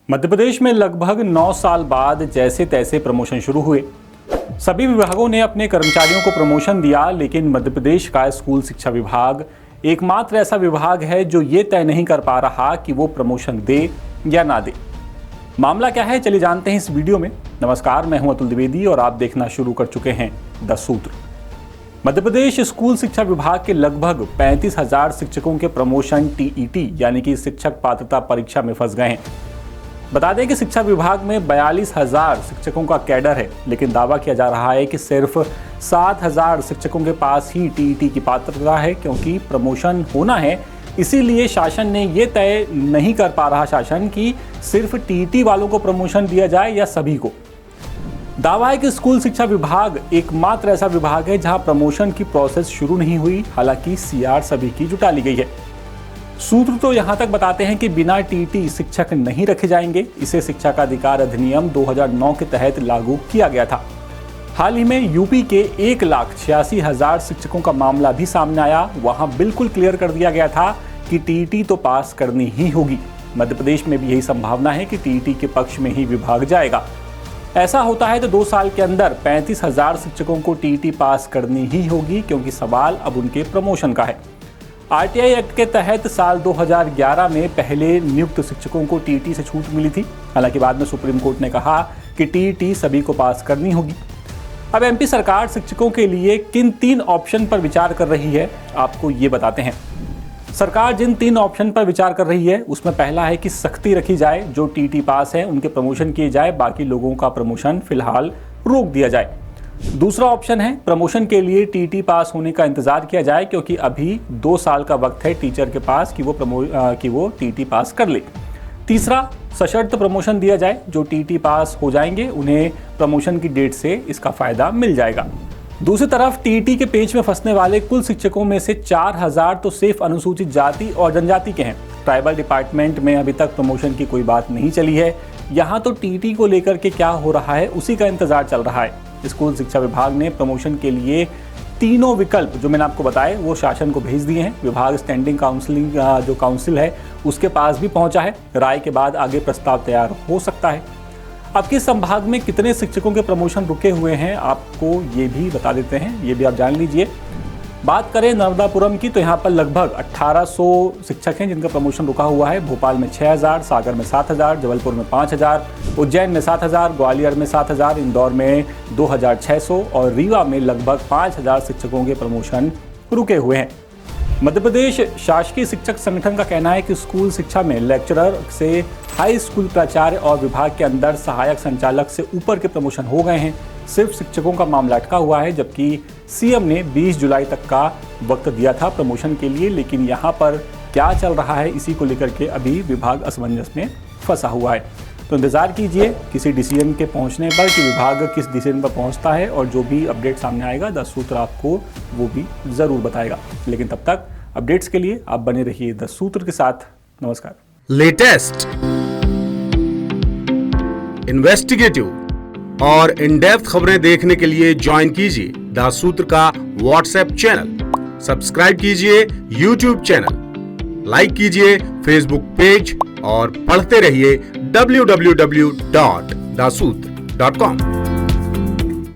मध्य प्रदेश में लगभग 9 साल बाद जैसे तैसे प्रमोशन शुरू हुए। सभी विभागों ने अपने कर्मचारियों को प्रमोशन दिया, लेकिन मध्य प्रदेश का स्कूल शिक्षा विभाग एकमात्र ऐसा विभाग है जो ये तय नहीं कर पा रहा कि वो प्रमोशन दे या ना दे। मामला क्या है, चलिए जानते हैं इस वीडियो में। नमस्कार, मैं हूं अतुल द्विवेदी और आप देखना शुरू कर चुके हैं द सूत्र। मध्य प्रदेश स्कूल शिक्षा विभाग के लगभग 35,000 शिक्षकों के प्रमोशन टीईटी यानी कि शिक्षक पात्रता परीक्षा में फंस गए हैं। बता दें कि शिक्षा विभाग में 42,000 शिक्षकों का कैडर है, लेकिन दावा किया जा रहा है कि सिर्फ 7,000 शिक्षकों के पास ही टीईटी की पात्रता है। क्योंकि प्रमोशन होना है, इसीलिए शासन ने ये तय नहीं कर पा रहा कि सिर्फ टीईटी वालों को प्रमोशन दिया जाए या सभी को। दावा है कि स्कूल शिक्षा विभाग एकमात्र ऐसा विभाग है जहां प्रमोशन की प्रोसेस शुरू नहीं हुई, हालांकि सीआर सभी की जुटा ली गई है। सूत्र तो यहां तक बताते हैं कि बिना टीईटी शिक्षक नहीं रखे जाएंगे। इसे शिक्षा का अधिकार अधिनियम 2009 के तहत लागू किया गया था। हाल ही में यूपी के 1,86,000 शिक्षकों का मामला भी सामने आया। वहां बिल्कुल क्लियर कर दिया गया था कि टीईटी तो पास करनी ही होगी। मध्य प्रदेश में भी यही संभावना है कि टीईटी के पक्ष में ही विभाग जाएगा। ऐसा होता है तो 2 साल के अंदर 35,000 शिक्षकों को टीईटी पास करनी ही होगी, क्योंकि सवाल अब उनके प्रमोशन का है। आरटीआई एक्ट के तहत साल 2011 में पहले नियुक्त शिक्षकों को टीईटी से छूट मिली थी। हालांकि बाद में सुप्रीम कोर्ट ने कहा कि टीईटी सभी को पास करनी होगी। अब एमपी सरकार शिक्षकों के लिए किन 3 ऑप्शन पर विचार कर रही है, आपको ये बताते हैं। सरकार जिन 3 ऑप्शन पर विचार कर रही है, उसमें पहला है कि सख्ती रखी जाए, जो टीईटी पास है उनके प्रमोशन किए जाए, बाकी लोगों का प्रमोशन फिलहाल रोक दिया जाए। दूसरा ऑप्शन है प्रमोशन के लिए टीईटी पास होने का इंतजार किया जाए, क्योंकि अभी 2 साल का वक्त है टीचर के पास कि वो टीईटी पास कर ले। तीसरा, सशर्त प्रमोशन दिया जाए। जो टीईटी पास हो जाएंगे उन्हें प्रमोशन की डेट से इसका फायदा मिल जाएगा। दूसरी तरफ टीईटी के पेच में फंसने वाले कुल शिक्षकों में से 4,000 तो सिर्फ अनुसूचित जाति और जनजाति के हैं। ट्राइबल डिपार्टमेंट में अभी तक प्रमोशन की कोई बात नहीं चली है। यहाँ तो टीईटी को लेकर के क्या हो रहा है उसी का इंतजार चल रहा है। स्कूल शिक्षा विभाग ने प्रमोशन के लिए तीनों विकल्प जो मैंने आपको बताए वो शासन को भेज दिए हैं। विभाग स्टैंडिंग काउंसिल है उसके पास भी पहुंचा है। राय के बाद आगे प्रस्ताव तैयार हो सकता है। अब किस संभाग में कितने शिक्षकों के प्रमोशन रुके हुए हैं आपको ये भी बता देते हैं, ये भी आप जान लीजिए। बात करें नर्मदापुरम की तो यहाँ पर लगभग 1,800 शिक्षक हैं जिनका प्रमोशन रुका हुआ है। भोपाल में 6,000, सागर में 7,000, जबलपुर में 5,000, उज्जैन में 7,000, ग्वालियर में 7,000, इंदौर में 2,600 और रीवा में लगभग 5,000 शिक्षकों के प्रमोशन रुके हुए हैं। मध्य प्रदेश शासकीय शिक्षक संगठन का कहना है कि स्कूल शिक्षा में लेक्चरर से हाई स्कूल प्राचार्य और विभाग के अंदर सहायक संचालक से ऊपर के प्रमोशन हो गए हैं। सिर्फ शिक्षकों का मामला अटका हुआ है, जबकि सीएम ने 20 जुलाई तक का वक्त दिया था प्रमोशन के लिए। लेकिन यहाँ पर क्या चल रहा है इसी को लेकर के अभी विभाग असमंजस में फंसा हुआ है। तो इंतजार कीजिए किसी डिसीजन के पहुँचने पर कि विभाग किस डिसीजन पर पहुँचता है, और जो भी अपडेट सामने आएगा द सूत्र आपको वो भी ज़रूर बताएगा। लेकिन तब तक अपडेट्स के लिए आप बने रहिए द सूत्र के साथ। नमस्कार। लेटेस्ट, इन्वेस्टिगेटिव और इन डेप्थ खबरें देखने के लिए ज्वाइन कीजिए द सूत्र का व्हाट्सएप चैनल, सब्सक्राइब कीजिए यूट्यूब चैनल, लाइक कीजिए फेसबुक पेज और पढ़ते रहिए www.daसूत्र.com।